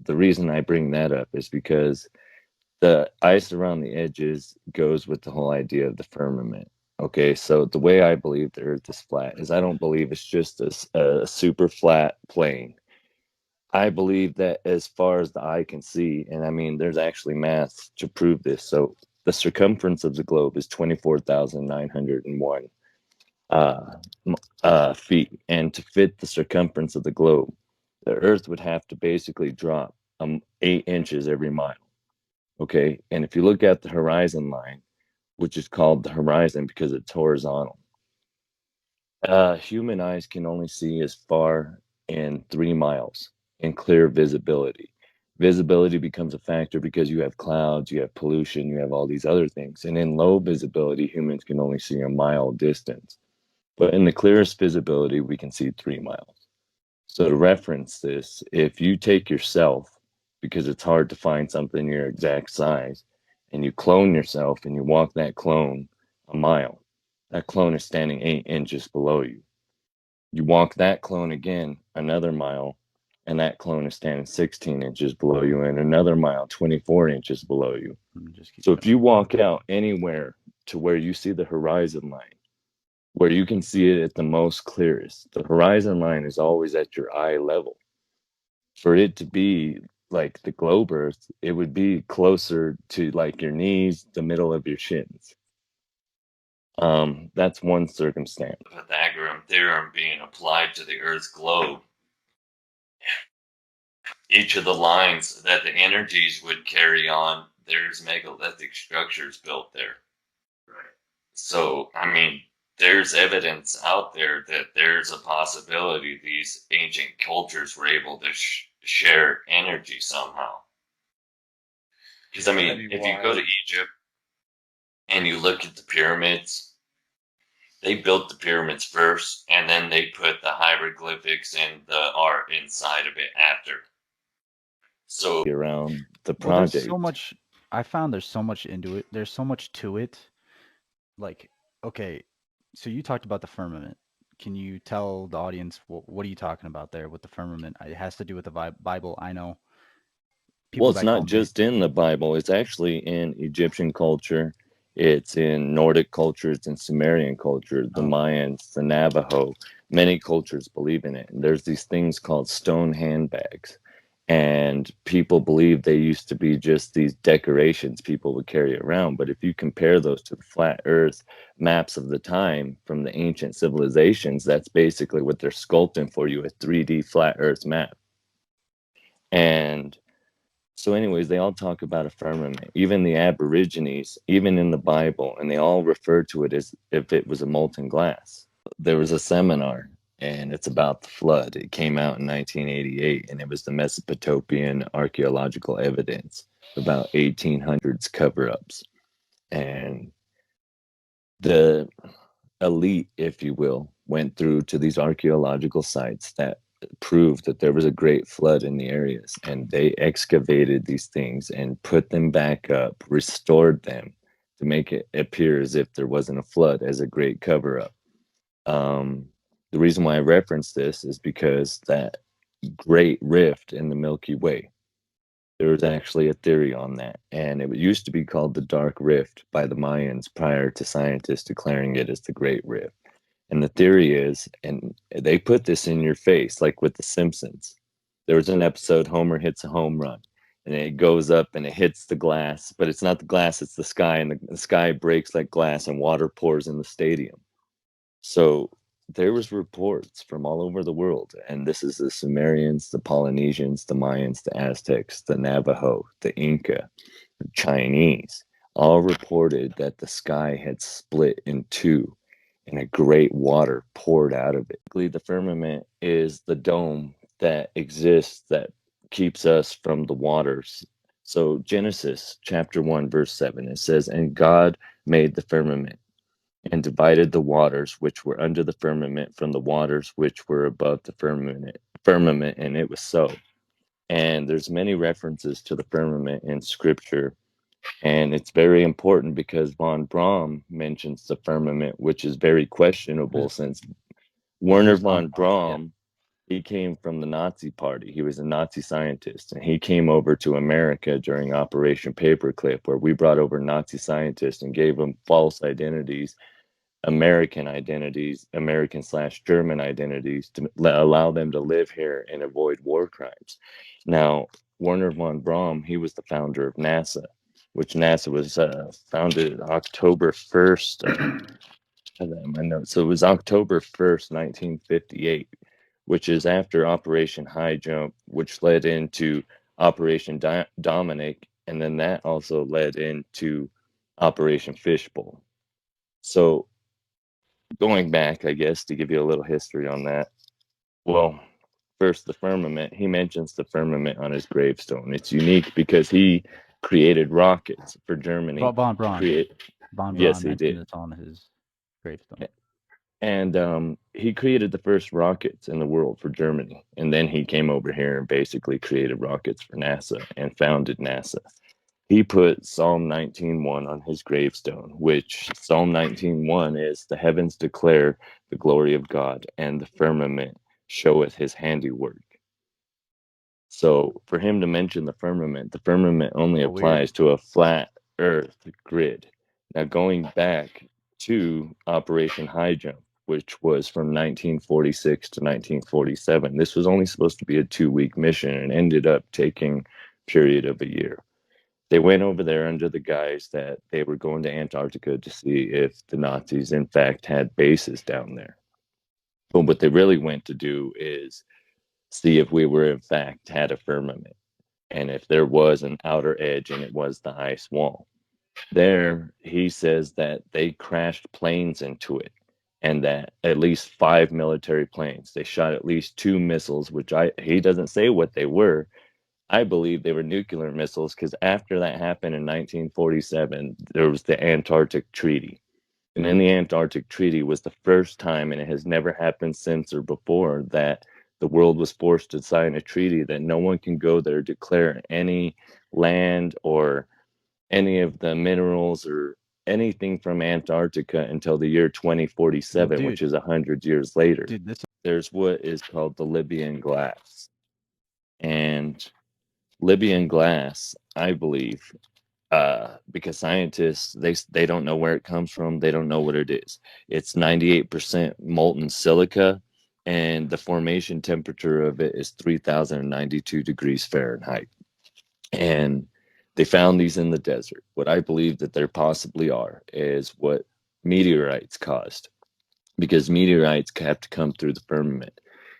the reason I bring that up is because the ice around the edges goes with the whole idea of the firmament. Okay, so the way I believe the Earth is flat is I don't believe it's just a super flat plane. I believe that as far as the eye can see, and I mean, there's actually math to prove this. So the circumference of the globe is 24,901 uh, feet. And to fit the circumference of the globe, the Earth would have to basically drop 8 inches every mile. Okay. And if you look at the horizon line, which is called the horizon because it's horizontal, human eyes can only see as far in 3 miles in clear visibility. Visibility becomes a factor because you have clouds, you have pollution, you have all these other things. And in low visibility, humans can only see a mile distance. But in the clearest visibility, we can see 3 miles. So to reference this, if you take yourself, because it's hard to find something your exact size, and you clone yourself and you walk that clone a mile, that clone is standing 8 inches below you. You walk that clone again another mile, and that clone is standing 16 inches below you, and another mile, 24 inches below you. Just keep So if going. you walk out anywhere to where you see the horizon line, where you can see it at the most clearest, the horizon line is always at your eye level. For it to be like the globe Earth, it would be closer to like your knees, the middle of your shins. That's one circumstance. The Pythagorean theorem being applied to the Earth's globe, each of the lines that the energies would carry on, there's megalithic structures built there. Right. So, I mean, there's evidence out there that there's a possibility these ancient cultures were able to share energy somehow. Because, I mean, if you go to Egypt and you look at the pyramids, they built the pyramids first, and then they put the hieroglyphics and the art inside of it after. So Around the Well, there's project. so much. I found there's so much into it. There's so much to it. Like, okay, so you talked about the firmament. Can you tell the audience what are you talking about there with the firmament? It has to do with the Bible. I know Well, people it's back not home. They just in the Bible, it's actually in Egyptian culture, it's in Nordic culture, it's in Sumerian culture, the oh, Mayans, the Navajo. Many cultures believe in it. And there's these things called stone handbags. And people believe they used to be just these decorations people would carry around. But if you compare those to the flat earth maps of the time from the ancient civilizations, that's basically what they're sculpting for you, a 3D flat earth map. And so, anyways, they all talk about a firmament, even the Aborigines, even in the Bible, and they all refer to it as if it was a molten glass. There was a seminar, and it's about the flood. It came out in 1988, and it was the Mesopotamian archaeological evidence about 1800s cover ups. And the elite, if you will, went through to these archaeological sites that proved that there was a great flood in the areas, and they excavated these things and put them back up, restored them to make it appear as if there wasn't a flood, as a great cover up. The reason why I reference this is because that great rift in the Milky Way, there was actually a theory on that, and it used to be called the Dark Rift by the Mayans prior to scientists declaring it as the Great Rift. And the theory is, and they put this in your face, like with The Simpsons. There was an episode Homer hits a home run, and it goes up and it hits the glass, but it's not the glass, it's the sky, and the sky breaks like glass, and water pours in the stadium. So there was reports from all over the world, and this is the Sumerians, the Polynesians, the Mayans, the Aztecs, the Navajo, the Inca, the Chinese, all reported that the sky had split in two and a great water poured out of it. The firmament is the dome that exists that keeps us from the waters. So Genesis chapter 1 verse 7, it says, "And God made the firmament and divided the waters which were under the firmament from the waters which were above the firmament, and it was so." And there's many references to the firmament in scripture, and it's very important because von Braun mentions the firmament, which is very questionable who's since Werner who's Von von Braun? Yeah. Braun He came from the Nazi Party. He was a Nazi scientist, and he came over to America during Operation Paperclip, where we brought over Nazi scientists and gave them false identities, American slash German identities, to allow them to live here and avoid war crimes. Now, Werner von Braun, he was the founder of NASA, which NASA was founded October 1st. I have that in my notes. So it was October 1st, 1958, which is after Operation High Jump, which led into Operation Dominic, and then that also led into Operation Fishbowl. So going back, I guess, to give you a little history on that. Well, first, the firmament. He mentions the firmament on his gravestone. It's unique because he created rockets for Germany. Von Braun. Create, Von yes, Braun he mentioned did. this on his gravestone. And he created the first rockets in the world for Germany. And then he came over here and basically created rockets for NASA and founded NASA. He put Psalm 19:1 on his gravestone, which Psalm 19:1 is, the heavens declare the glory of God, and the firmament showeth his handiwork. So for him to mention the firmament only Oh, weird. applies to a flat earth grid. Now going back to Operation High Jump, which was from 1946 to 1947, this was only supposed to be a 2-week mission and ended up taking a period of a year. They went over there under the guise that they were going to Antarctica to see if the Nazis, in fact, had bases down there. But what they really went to do is see if we were, in fact, had a firmament and if there was an outer edge and it was the ice wall. There, he says that they crashed planes into it and that at least 5 military planes, they shot at least 2 missiles, which he doesn't say what they were. I believe they were nuclear missiles because after that happened in 1947, there was the Antarctic Treaty. And in the Antarctic Treaty was the first time, and it has never happened since or before, that the world was forced to sign a treaty that no one can go there, declare any land or any of the minerals or anything from Antarctica until the year Well, 2047, which dude, is 100 years later. this There's what is called the Libyan glass. And Libyan glass, I believe, because scientists they don't know where it comes from, they don't know what it is. It's 98% molten silica, and the formation temperature of it is 3,092 degrees Fahrenheit. And they found these in the desert. What I believe that there possibly are is what meteorites caused, because meteorites have to come through the firmament.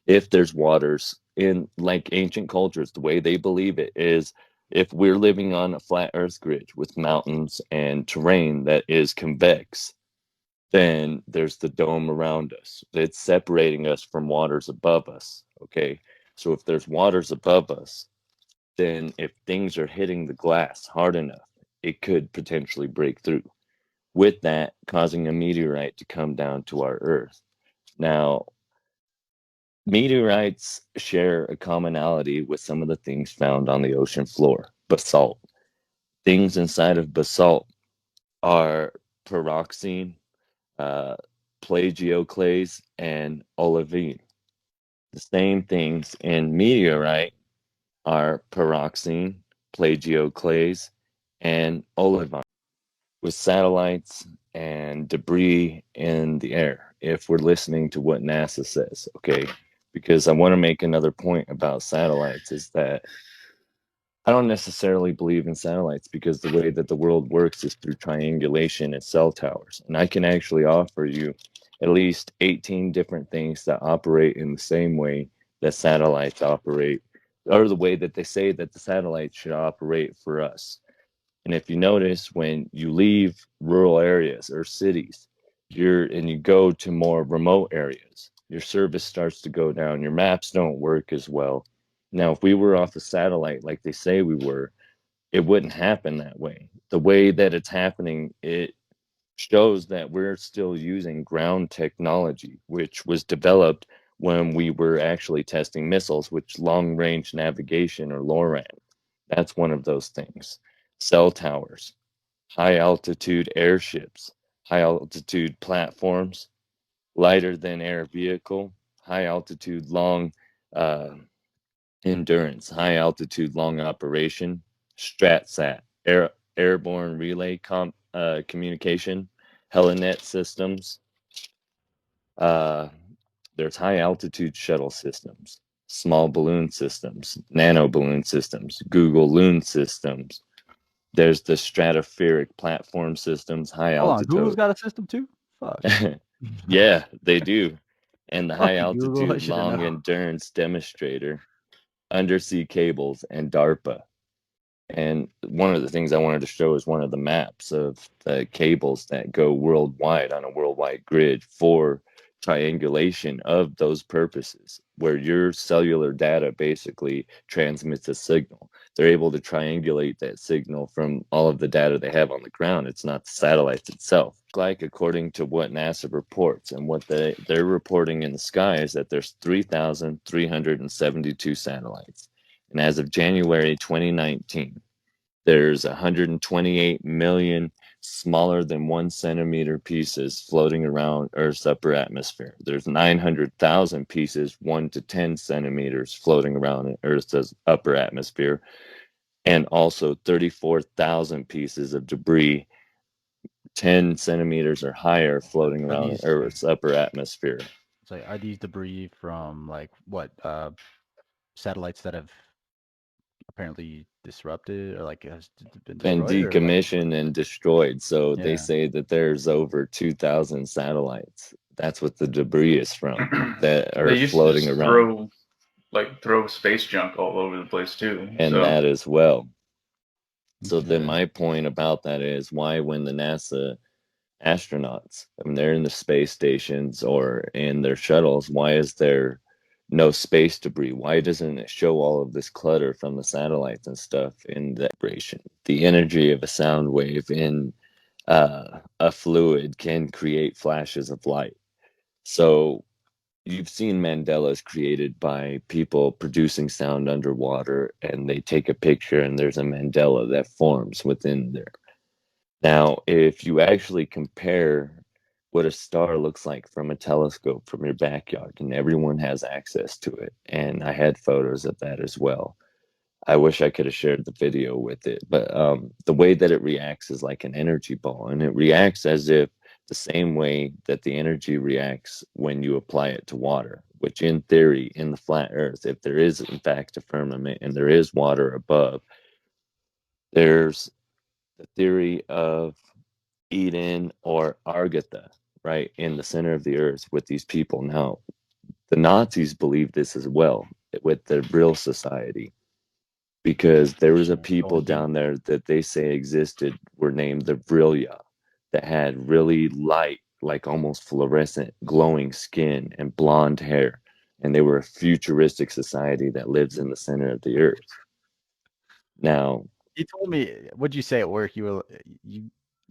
If there's waters in, like, ancient cultures, the way they believe it is, if we're living on a flat earth grid with mountains and terrain that is convex, then there's the dome around us. It's separating us from waters above us. Okay. So if there's waters above us, then if things are hitting the glass hard enough, it could potentially break through. With that, causing a meteorite to come down to our Earth. Now, meteorites share a commonality with some of the things found on the ocean floor. Basalt. Things inside of basalt are pyroxene, uh, plagioclase, and olivine. The same things in meteorite are pyroxene, plagioclase, and olivine. With satellites and debris in the air, if we're listening to what NASA says, okay? Because I want to make another point about satellites is that I don't necessarily believe in satellites because the way that the world works is through triangulation and cell towers. And I can actually offer you at least 18 different things that operate in the same way that satellites operate, or the way that they say that the satellites should operate for us. And if you notice, when you leave rural areas or cities, you go to more remote areas, your service starts to go down. Your maps don't work as well. Now, if we were off a satellite like they say we were, it wouldn't happen that way. The way that it's happening, it shows that we're still using ground technology, which was developed when we were actually testing missiles, which long range navigation or LORAN. That's one of those things. Cell towers, high altitude airships, high altitude platforms, lighter than air vehicle, high altitude long endurance, high altitude, long operation, StratSat, airborne relay communication, Helinet systems. There's high altitude shuttle systems, small balloon systems, nano balloon systems, Google Loon systems. There's the stratospheric platform systems, high Hold on, Google's altitude. got a system too? Fuck. Yeah, they do. And the high Fucking Google, I altitude should have long known. endurance demonstrator, undersea cables, and DARPA. And one of the things I wanted to show is one of the maps of the cables that go worldwide on a worldwide grid for triangulation of those purposes, where your cellular data basically transmits a signal. They're able to triangulate that signal from all of the data they have on the ground. It's not the satellites itself. Like, according to what NASA reports and what they're reporting in the sky, is that there's 3,372 satellites. And as of January 2019, there's 128 million smaller than 1 centimeter pieces floating around Earth's upper atmosphere. There's 900,000 pieces 1 to 10 centimeters floating around Earth's upper atmosphere, and also 34,000 pieces of debris 10 centimeters or higher floating Are around these Earth's upper atmosphere. so are these debris from like what satellites that have apparently disrupted or like has been Been destroyed or like decommissioned and destroyed. So they yeah. say that there's over 2,000 satellites. That's what the debris is from that They are used to floating just around, throw space junk all over the place too. and So that as well. So then Okay. my point about that is, why, when the NASA astronauts, I mean, they're in the space stations or in their shuttles, why is there no space debris? Why doesn't it show all of this clutter from the satellites and stuff in the vibration? The energy of a sound wave in a fluid can create flashes of light. So you've seen Mandalas created by people producing sound underwater, and they take a picture and there's a Mandela that forms within there. Now, if you actually compare what a star looks like from a telescope from your backyard, and everyone has access to it, and I had photos of that as well. I wish I could have shared the video with it, but the way that it reacts is like an energy ball, and it reacts as if the same way that the energy reacts when you apply it to water, which in theory, in the flat earth, if there is in fact a firmament and there is water above, there's the theory of Eden or Argatha, right, in the center of the earth with these people. Now, the Nazis believe this as well with the real society, because there was a Yeah, people going deep. down there that they say existed, were named the Vrilya, that had really light, like almost fluorescent, glowing skin and blonde hair. And they were a futuristic society that lives in the center of the earth. Now, You told me what'd you say at work? You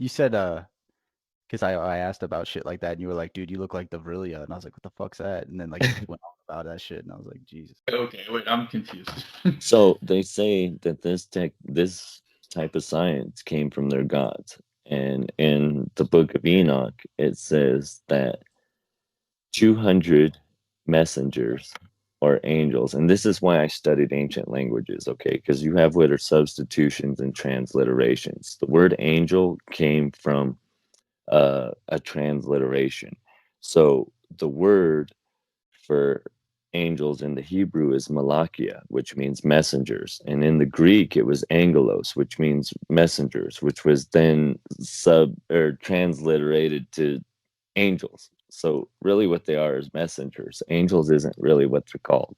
said because I asked about shit like that and you were like, dude, you look like the Vrilia. And I was like, what the fuck's that? And then like you just went on about that shit and I was like, Jesus. okay, wait, I'm confused. so they say that this type of science came from their gods. And in the book of Enoch, it says that 200 messengers or angels, and this is why I studied ancient languages, okay? Because you have what are substitutions and transliterations. The word angel came from a transliteration. So the word for angels in the Hebrew is malakia, which means messengers. And in the Greek, it was angelos, which means messengers, which was then sub or transliterated to angels. So really what they are is messengers. Angels isn't really what they're called.